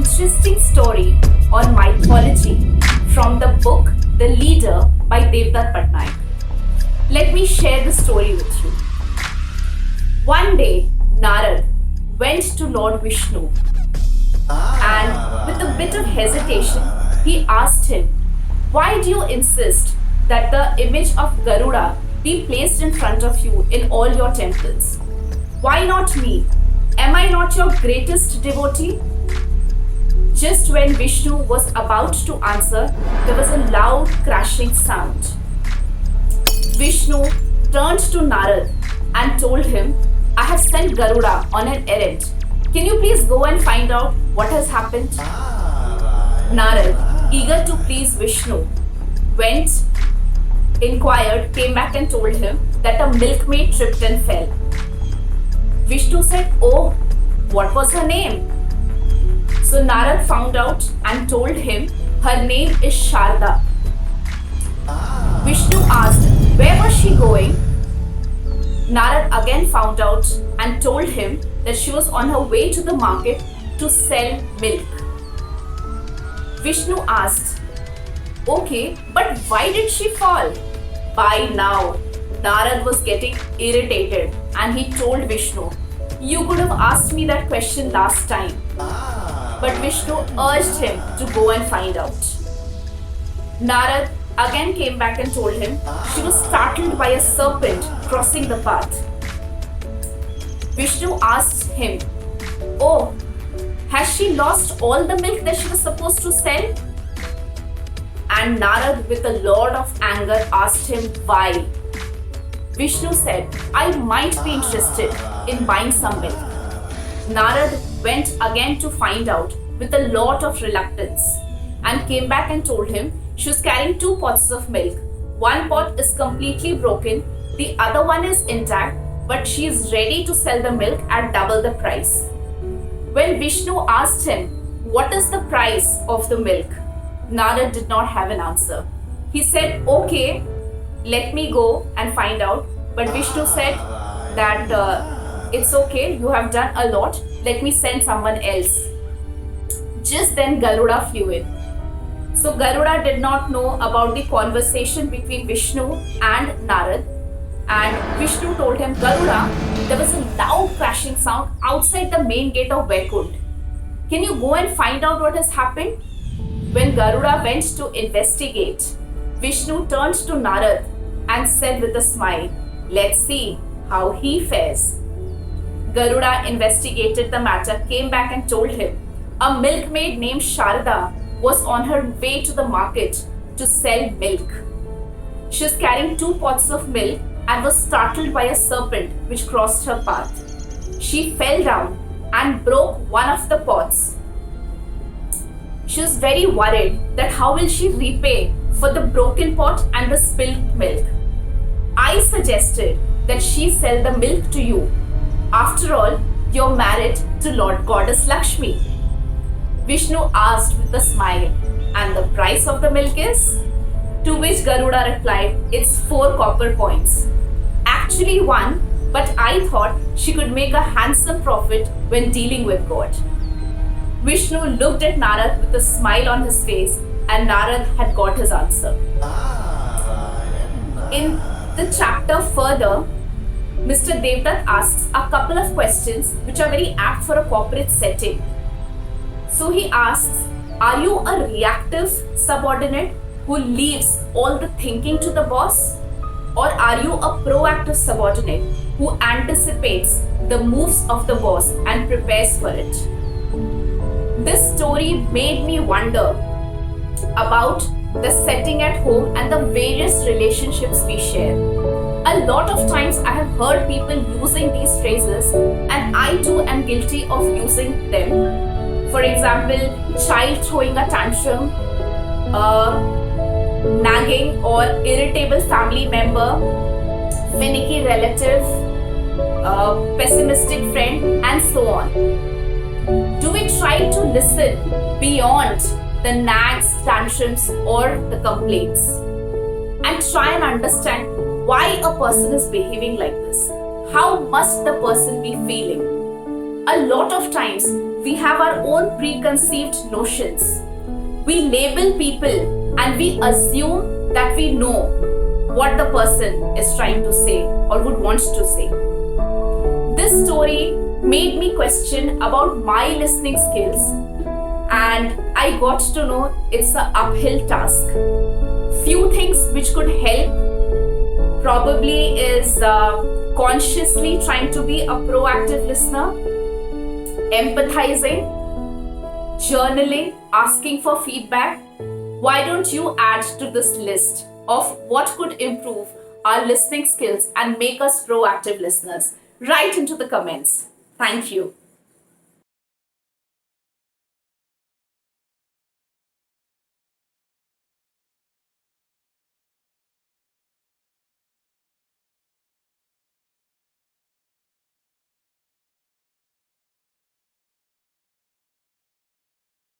interesting story on mythology from the book The Leader by Devdutt Pattanaik. Let me share the story with you. One day, Narad went to Lord Vishnu and with a bit of hesitation, he asked him, "Why do you insist that the image of Garuda be placed in front of you in all your temples? Why not me? Am I not your greatest devotee?" Just when Vishnu was about to answer, there was a loud crashing sound. Vishnu turned to Narad and told him, "I have sent Garuda on an errand. Can you please go and find out what has happened?" Narad, eager to please Vishnu, went, inquired, came back and told him that a milkmaid tripped and fell. Vishnu said, "Oh, what was her name?" So Narad found out and told him her name is Sharda. Vishnu asked, where was she going? Narad again found out and told him that she was on her way to the market to sell milk. Vishnu asked, "Okay, but why did she fall?" By now, Narad was getting irritated and he told Vishnu, "You could have asked me that question last time." But Vishnu urged him to go and find out. Narad again came back and told him she was startled by a serpent crossing the path. Vishnu asked him, "Oh, has she lost all the milk that she was supposed to sell?" And Narad, with a lot of anger, asked him why. Vishnu said, "I might be interested in buying some milk." Narad went again to find out with a lot of reluctance and came back and told him she was carrying 2 pots of milk. One pot is completely broken, the other one is intact, but she is ready to sell the milk at double the price. When Vishnu asked him, "What is the price of the milk?" Narad did not have an answer. He said, "Okay, let me go and find out." But Vishnu said that it's okay, you have done a lot, let me send someone else. Just then Garuda flew in. So Garuda did not know about the conversation between Vishnu and Narad, and Vishnu told him, "Garuda, there was a loud crashing sound outside the main gate of Vaikuntha. Can you go and find out what has happened?" When Garuda went to investigate, Vishnu turned to Narad and said with a smile, "Let's see how he fares." Garuda investigated the matter, came back and told him a milkmaid named Sharda was on her way to the market to sell milk. She was carrying 2 pots of milk and was startled by a serpent which crossed her path. She fell down and broke one of the pots. She was very worried that how will she repay for the broken pot and the spilled milk. I suggested that she sell the milk to you. After all, you're married to Lord Goddess Lakshmi. Vishnu asked with a smile, "And the price of the milk is?" To which Garuda replied, "It's 4 copper coins. Actually 1, but I thought she could make a handsome profit when dealing with God." Vishnu looked at Narad with a smile on his face, and Narad had got his answer. In the chapter further, Mr. Devdutt asks a couple of questions which are very apt for a corporate setting. So he asks, are you a reactive subordinate who leaves all the thinking to the boss? Or are you a proactive subordinate who anticipates the moves of the boss and prepares for it? This story made me wonder about the setting at home and the various relationships we share. A lot of times I have heard people using these phrases, and I too am guilty of using them. For example, child throwing a tantrum, nagging or irritable family member, finicky relative, pessimistic friend, and so on. Do we try to listen beyond the nags, tantrums, or the complaints and try and understand why a person is behaving like this? How must the person be feeling? A lot of times we have our own preconceived notions. We label people and we assume that we know what the person is trying to say or would want to say. This story made me question about my listening skills, and I got to know it's an uphill task. Few things which could help probably is consciously trying to be a proactive listener, empathizing, journaling, asking for feedback. Why don't you add to this list of what could improve our listening skills and make us proactive listeners? Write into the comments. Thank you.